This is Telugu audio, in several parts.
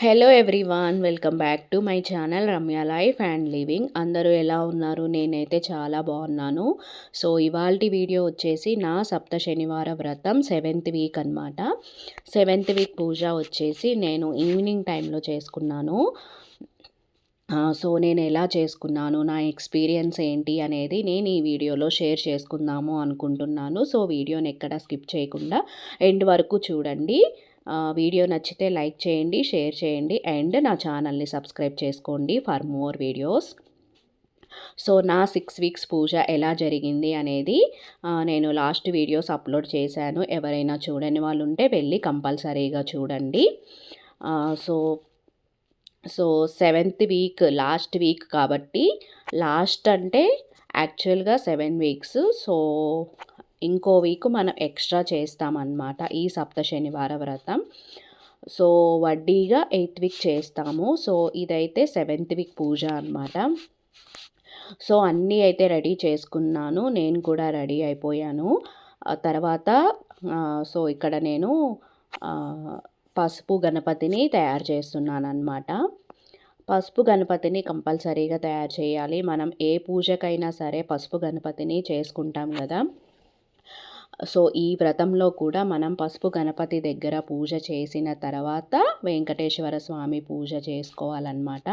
Hello everyone, welcome back to my channel Ramya life and living. అందరూ ఎలా ఉన్నారు? నేనైతే చాలా బాగున్నాను. సో ఇవాల్టి వీడియో వచ్చేసి నా సప్త శనివార వ్రతం 7th వీక్ అనమాట. 7th వీక్ పూజ వచ్చేసి నేను ఈవినింగ్ టైంలో చేసుకున్నాను. సో నేను ఎలా చేసుకున్నాను, నా ఎక్స్పీరియన్స్ ఏంటి అనేది నేను ఈ వీడియోలో షేర్ చేసుకుందాము అనుకుంటున్నాను. సో వీడియోని ఎక్కడ స్కిప్ చేయకుండా ఎండ్ వరకు చూడండి. వీడియో నచ్చితే లైక్ చేయండి, షేర్ చేయండి అండ్ నా ఛానల్ని సబ్స్క్రైబ్ చేసుకోండి ఫర్ మోర్ వీడియోస్. సో నా 6 వీక్స్ పూజ ఎలా జరిగింది అనేది నేను లాస్ట్ వీడియోస్ అప్లోడ్ చేశాను. ఎవరైనా చూడని వాళ్ళు ఉంటే వెళ్ళి కంపల్సరీగా చూడండి. So 7th week last week కాబట్టి, లాస్ట్ అంటే యాక్చువల్గా 7 వీక్స్. సో ఇంకో వీక్ మనం ఎక్స్ట్రా చేస్తామన్నమాట ఈ సప్త శనివార వ్రతం. సో వడ్డీగా 8th వీక్ చేస్తాము. సో ఇదైతే 7th వీక్ పూజ అనమాట. సో అన్నీ అయితే రెడీ చేసుకున్నాను, నేను కూడా రెడీ అయిపోయాను. తర్వాత సో ఇక్కడ నేను పసుపు గణపతిని తయారు చేస్తున్నాను అనమాట. పసుపు గణపతిని కంపల్సరీగా తయారు చేయాలి. మనం ఏ పూజకైనా సరే పసుపు గణపతిని చేసుకుంటాం కదా. సో ఈ వ్రతంలో కూడా మనం పసుపు గణపతి దగ్గర పూజ చేసిన తర్వాత వెంకటేశ్వర స్వామి పూజ చేసుకోవాలన్నమాట.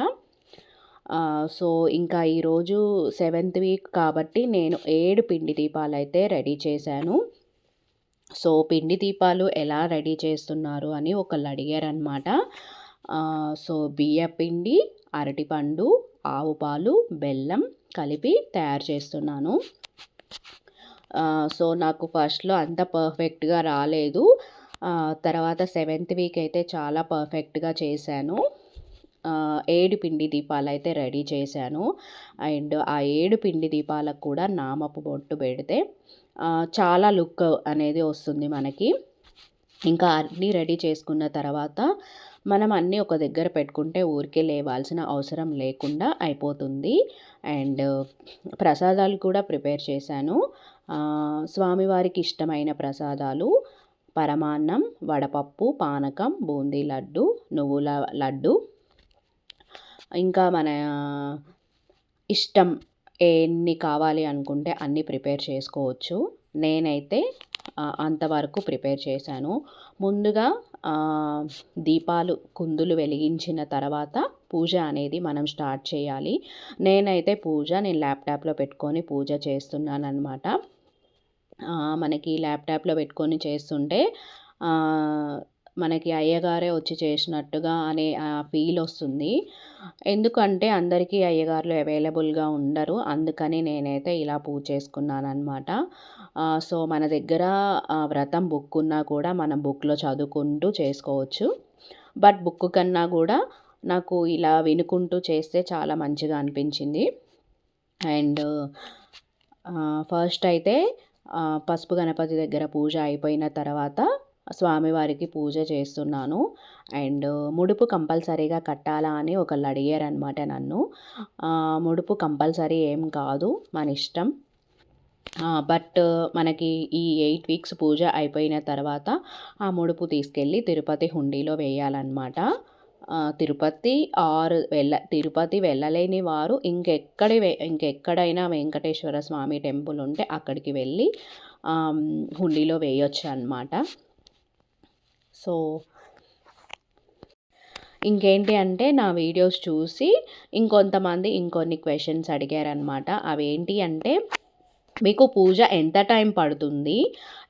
సో ఇంకా ఈరోజు 7th వీక్ కాబట్టి నేను 7 పిండి దీపాలు అయితే రెడీ చేశాను. సో పిండి దీపాలు ఎలా రెడీ చేస్తున్నారు అని ఒకళ్ళు అడిగారనమాట. సో బియ్యపిండి, అరటిపండు, ఆవు పాలు, బెల్లం కలిపి తయారు చేస్తున్నాను. సో నాకు ఫస్ట్లో అంత పర్ఫెక్ట్గా రాలేదు. తర్వాత 7th వీక్ అయితే చాలా పర్ఫెక్ట్గా చేశాను. 7 పిండి దీపాలు అయితే రెడీ చేశాను. అండ్ ఆ 7 పిండి దీపాలకు కూడా నామపు బొట్టు పెడితే చాలా లుక్ అనేది వస్తుంది మనకి. ఇంకా అన్నీ రెడీ చేసుకున్న తర్వాత మనం అన్నీ ఒక దగ్గర పెట్టుకుంటే ఊరికే లేవాల్సిన అవసరం లేకుండా అయిపోతుంది. అండ్ ప్రసాదాలు కూడా ప్రిపేర్ చేశాను. స్వామివారికి ఇష్టమైన ప్రసాదాలు పరమాన్నం, వడపప్పు, పానకం, బూందీ లడ్డు, నువ్వుల లడ్డు, ఇంకా మన ఇష్టం ఎన్ని కావాలి అనుకుంటే అన్నీ ప్రిపేర్ చేసుకోవచ్చు. నేనైతే అంతవరకు ప్రిపేర్ చేశాను. ముందుగా దీపాలు కుందులు వెలిగించిన తర్వాత పూజ అనేది మనం స్టార్ట్ చేయాలి. నేనైతే నేను ల్యాప్టాప్లో పెట్టుకొని పూజ చేస్తున్నాను అనమాట. మనకి ల్యాప్టాప్లో పెట్టుకొని చేస్తుంటే మనకి అయ్యగారే వచ్చి చేసినట్టుగా అనే ఫీల్ వస్తుంది. ఎందుకంటే అందరికీ అయ్యగారులు అవైలబుల్గా ఉండరు. అందుకని నేనైతే ఇలా పూజ చేసుకున్నాను అనమాట. సో మన దగ్గర వ్రతం బుక్ ఉన్నా కూడా మనం బుక్లో చదువుకుంటూ చేసుకోవచ్చు. బట్ బుక్ కన్నా కూడా నాకు ఇలా వినుకుంటూ చేస్తే చాలా మంచిగా అనిపించింది. అండ్ ఫస్ట్ అయితే పసుపు గణపతి దగ్గర పూజ అయిపోయిన తర్వాత స్వామివారికి పూజ చేస్తున్నాను. అండ్ ముడుపు కంపల్సరీగా కట్టాలా అని ఒకళ్ళు అడిగారనమాట నన్ను. ముడుపు కంపల్సరీ ఏం కాదు, మన ఇష్టం. బట్ మనకి ఈ 8 వీక్స్ పూజ అయిపోయిన తర్వాత ఆ ముడుపు తీసుకెళ్ళి తిరుపతి హుండీలో వేయాలన్నమాట. తిరుపతి వెళ్ళలేని వారు ఇంకెక్కడైనా వెంకటేశ్వర స్వామి టెంపుల్ ఉంటే అక్కడికి వెళ్ళి హుండీలో వేయొచ్చు అన్నమాట. సో ఇంకేంటి అంటే నా వీడియోస్ చూసి ఇంకొంతమంది ఇంకొన్ని క్వశ్చన్స్ అడిగారనమాట. అవేంటి అంటే, మీకు పూజ ఎంత టైం పడుతుంది,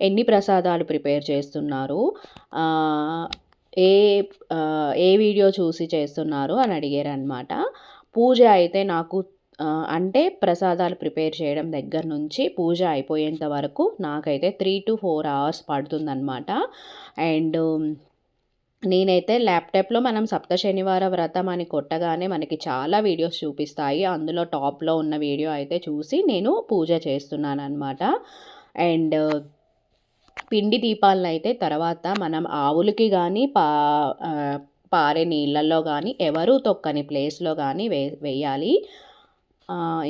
ఎన్ని ప్రసాదాలు ప్రిపేర్ చేస్తున్నారు, ఏ వీడియో చూసి చేస్తున్నారు అని అడిగారనమాట. పూజ అయితే నాకు అంటే ప్రసాదాలు ప్రిపేర్ చేయడం దగ్గర నుంచి పూజ అయిపోయేంత వరకు నాకైతే 3 to 4 hours పడుతుందన్నమాట. అండ్ నేనైతే ల్యాప్టాప్లో మనం సప్త శనివార వ్రతం అని కొట్టగానే మనకి చాలా వీడియోస్ చూపిస్తాయి. అందులో టాప్లో ఉన్న వీడియో అయితే చూసి నేను పూజ చేస్తున్నాను అనమాట. అండ్ పిండి దీపాలను అయితే తర్వాత మనం ఆవులకి కానీ పారే నీళ్ళల్లో కానీ ఎవరు తొక్కని ప్లేస్లో కానీ వేయాలి.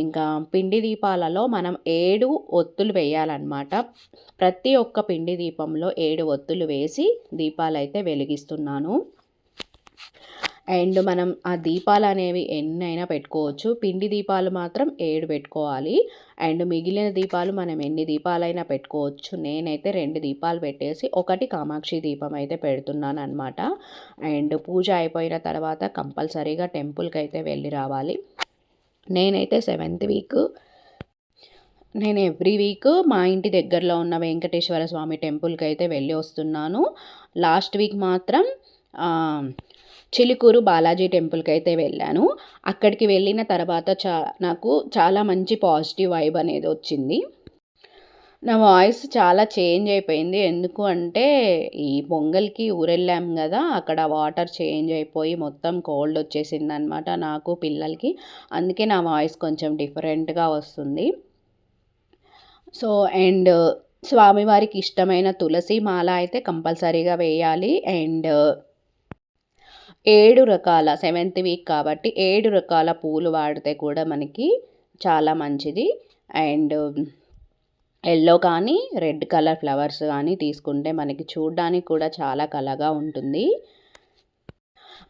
ఇంకా పిండి దీపాలలో మనం 7 ఒత్తులు వేయాలన్నమాట. ప్రతి ఒక్క పిండి దీపంలో 7 ఒత్తులు వేసి దీపాలు అయితే వెలిగిస్తున్నాను. అండ్ మనం ఆ దీపాలు అనేవి ఎన్నైనా పెట్టుకోవచ్చు. పిండి దీపాలు మాత్రం 7 పెట్టుకోవాలి. అండ్ మిగిలిన దీపాలు మనం ఎన్ని దీపాలైనా పెట్టుకోవచ్చు. నేనైతే 2 దీపాలు పెట్టేసి ఒకటి కామాక్షి దీపం అయితే పెడుతున్నాననమాట. అండ్ పూజ అయిపోయిన తర్వాత కంపల్సరీగా టెంపుల్కి అయితే వెళ్ళి రావాలి. నేనైతే 7th వీక్ నేను ఎవ్రీ వీక్ మా ఇంటి దగ్గరలో ఉన్న వెంకటేశ్వర స్వామి టెంపుల్కి అయితే వెళ్ళి వస్తున్నాను. లాస్ట్ వీక్ మాత్రం చిలుకూరు బాలాజీ టెంపుల్కి అయితే వెళ్ళాను. అక్కడికి వెళ్ళిన తర్వాత నాకు చాలా మంచి పాజిటివ్ వైబ్ అనేది వచ్చింది. నా వాయిస్ చాలా చేంజ్ అయిపోయింది. ఎందుకు అంటే ఈ పొంగల్‌కి ఊరెళ్ళాం గదా! అక్కడ వాటర్ చేంజ్ అయిపోయి మొత్తం కోల్డ్ వచ్చేసిందనమాట నాకు, పిల్లలకి. అందుకే నా వాయిస్ కొంచెం డిఫరెంట్‌గా వస్తుంది. సో అండ్ స్వామివారికి ఇష్టమైన తులసి మాల అయితే కంపల్సరీగా వేయాలి. అండ్ 7 రకాల 7th వీక్ కాబట్టి 7 రకాల పూలు వాడితే కూడా మనకి చాలా మంచిది. అండ్ యెల్లో కానీ రెడ్ కలర్ ఫ్లవర్స్ కానీ తీసుకుంటే మనకి చూడ్డానికి కూడా చాలా కళగా ఉంటుంది.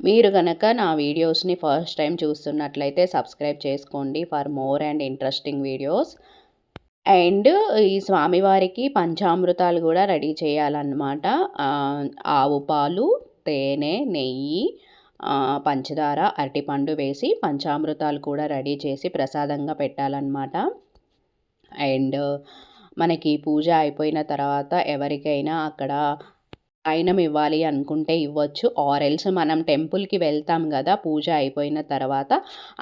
మీరు గనక నా వీడియోస్ని ఫస్ట్ టైం చూస్తున్నట్లయితే సబ్స్క్రైబ్ చేసుకోండి for more and interesting videos. And ఈ స్వామివారికి పంచామృతాలు కూడా రెడీ చేయాలన్నమాట. ఆవు పాలు, తేనె, నెయ్యి, పంచదార, అరటిపండు వేసి పంచామృతాలు కూడా రెడీ చేసి ప్రసాదంగా పెట్టాలన్నమాట. అండ్ మనకి పూజ అయిపోయిన తర్వాత ఎవరికైనా అక్కడ అయినం ఇవ్వాలి అనుకుంటే ఇవ్వచ్చు. ఆర్ ఎల్స్ మనం టెంపుల్కి వెళ్తాం కదా పూజ అయిపోయిన తర్వాత,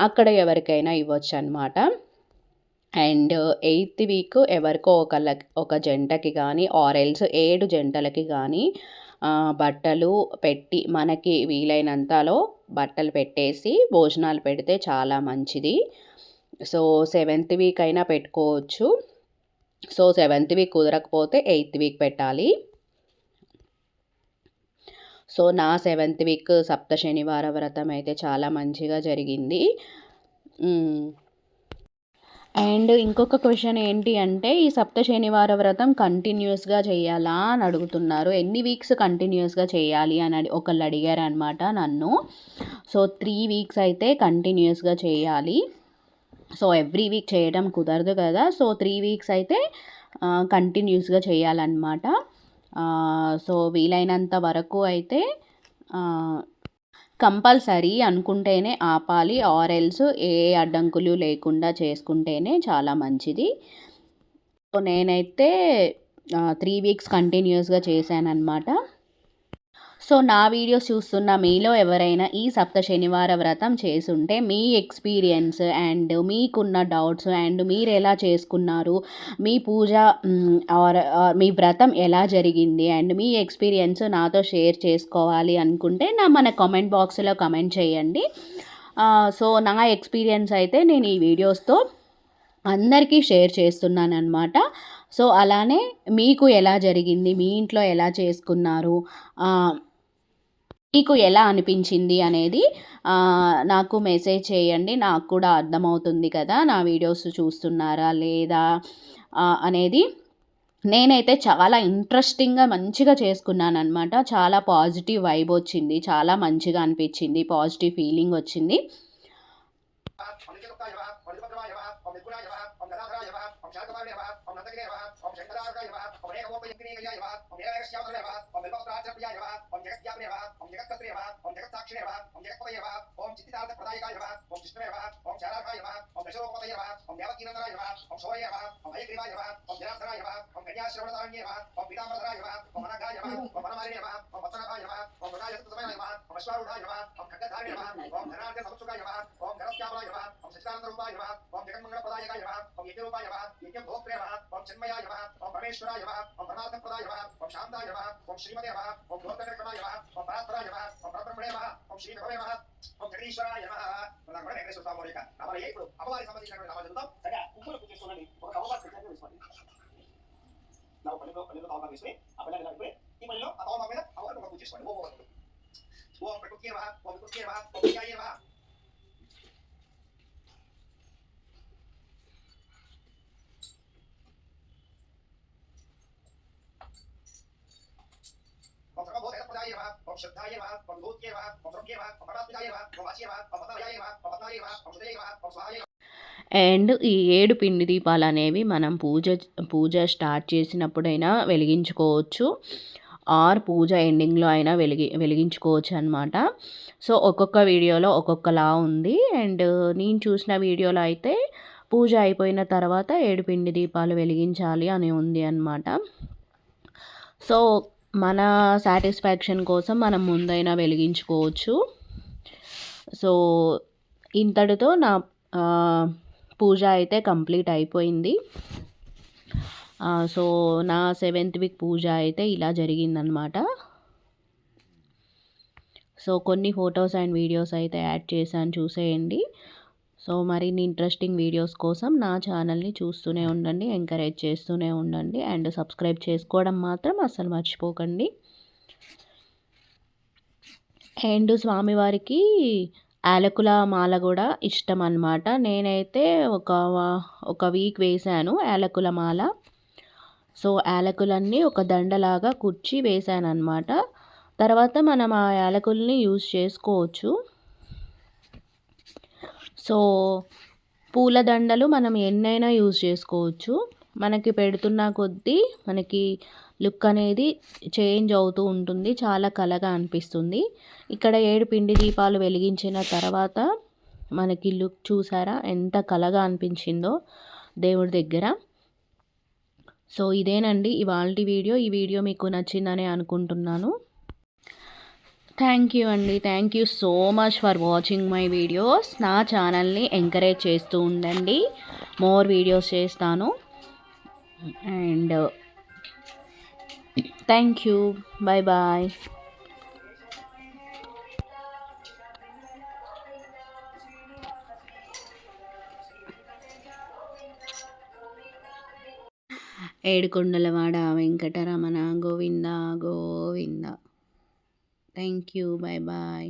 అక్కడ ఎవరికైనా ఇవ్వచ్చు అనమాట. అండ్ 8th వీక్ ఎవరికో ఒక జంటకి కానీ ఆర్ ఎల్స్ 7 జంటలకి కానీ బట్టలు పెట్టి మనకి వీలైనంతలో బట్టలు పెట్టేసి భోజనాలు పెడితే చాలా మంచిది. సో 7th వీక్ అయినా పెట్టుకోవచ్చు. సో 7th వీక్ కుదరకపోతే 8th వీక్ పెట్టాలి. సో నా 7th వీక్ సప్త శనివార వ్రతం అయితే చాలా మంచిగా జరిగింది. అండ్ ఇంకొక క్వెషన్ ఏంటి అంటే ఈ సప్త శనివార వ్రతం కంటిన్యూస్గా చేయాలా అని అడుగుతున్నారు. ఎన్ని వీక్స్ కంటిన్యూస్గా చేయాలి అని ఒకళ్ళు అడిగారు అనమాట నన్ను. సో 3 వీక్స్ అయితే కంటిన్యూస్గా చేయాలి. సో ఎవ్రీ వీక్ చేయడం కుదరదు కదా. సో 3 వీక్స్ అయితే కంటిన్యూస్గా చేయాలన్నమాట. సో వీలైనంత వరకు అయితే కంపల్సరీ అనుకుంటేనే ఆపాలి. ఆర్ ఎల్స్ ఏ అడ్డంకులు లేకుండా చేసుకుంటేనే చాలా మంచిది. సో నేనైతే 3 వీక్స్ కంటిన్యూస్గా చేశానన్నమాట. సో నా వీడియోస్ చూస్తున్న మీలో ఎవరైనా ఈ సప్త శనివార వ్రతం చేసుంటే మీ ఎక్స్పీరియన్స్ అండ్ మీకున్న డౌట్స్ అండ్ మీరు ఎలా చేసుకున్నారు, మీ పూజ ఆర్ మీ వ్రతం ఎలా జరిగింది అండ్ మీ ఎక్స్పీరియన్స్ నాతో షేర్ చేసుకోవాలి అనుకుంటే మన కామెంట్ బాక్స్లో కమెంట్ చేయండి. సో నా ఎక్స్పీరియన్స్ అయితే నేను ఈ వీడియోస్తో అందరికీ షేర్ చేస్తున్నాను అనమాట. సో అలానే మీకు ఎలా జరిగింది, మీ ఇంట్లో ఎలా చేసుకున్నారు, మీకు ఎలా అనిపించింది అనేది నాకు మెసేజ్ చేయండి. నాకు కూడా అర్థమవుతుంది కదా నా వీడియోస్ చూస్తున్నారా లేదా అనేది. నేనైతే చాలా ఇంట్రెస్టింగ్గా మంచిగా చేసుకున్నాను అనమాట. చాలా పాజిటివ్ వైబ్ వచ్చింది, చాలా మంచిగా అనిపించింది, పాజిటివ్ ఫీలింగ్ వచ్చింది. అండ్ ఈ 7 పిండి దీపాలనేవి మనం పూజ స్టార్ట్ చేసినప్పుడైనా వెలిగించుకోవచ్చు. ఆర్ పూజ ఎండింగ్‌లో అయినా వెలిగించుకోవచ్చు అనమాట. సో, ఒక్కొక్క వీడియోలో ఒక్కొక్కలా ఉంది. అండ్ నేను చూసిన వీడియోలో అయితే పూజ అయిపోయిన తర్వాత 7 పిండి దీపాలు వెలిగించాలి అని ఉంది అనమాట. సో, మన సాటిస్ఫాక్షన్ కోసం మనం ముందైనా వెలిగించుకోవచ్చు. సో, ఇంతటితో నా పూజ అయితే కంప్లీట్ అయిపోయింది. సో, నా 7th వీక్ పూజ అయితే ఇలా జరిగిందనమాట. సో, కొన్ని ఫొటోస్ అండ్ వీడియోస్ అయితే యాడ్ చేశాను, చూసేయండి. సో, మరిన్ని ఇంట్రెస్టింగ్ వీడియోస్ కోసం నా ఛానల్ని చూస్తూనే ఉండండి, ఎంకరేజ్ చేస్తూనే ఉండండి. అండ్ సబ్స్క్రైబ్ చేసుకోవడం మాత్రం అస్సలు మర్చిపోకండి. అండ్ స్వామివారికి యాలకుల మాల కూడా ఇష్టం అనమాట. నేనైతే ఒక వీక్ వేశాను యాలకుల మాల. సో, యాలకులన్నీ ఒక దండలాగా కుచ్చి వేశానన్నమాట. తర్వాత మనం ఆ యాలకుల్ని యూజ్ చేసుకోవచ్చు. సో, పూల దండలు మనం ఎన్నైనా యూజ్ చేసుకోవచ్చు. మనకి పెడుతున్న కొద్దీ మనకి లుక్ అనేది చేంజ్ అవుతూ ఉంటుంది. చాలా కళగా అనిపిస్తుంది. ఇక్కడ 7 పిండి దీపాలు వెలిగించిన తర్వాత మనకి లుక్ చూసారా ఎంత కళగా అనిపించిందో దేవుడి దగ్గర. సో, ఇదేనండి ఇవాల్టి వీడియో. ఈ వీడియో మీకు నచ్చిందని అనుకుంటున్నాను. థ్యాంక్ యూ అండి. Thank you so much for watching my videos. నా ఛానల్ని ఎంకరేజ్ చేస్తూ ఉండండి. మోర్ వీడియోస్ చేస్తాను. And thank you. Bye bye. ఏడుకొండలవాడ Venkataramana Govinda Govinda. Thank you. Bye bye.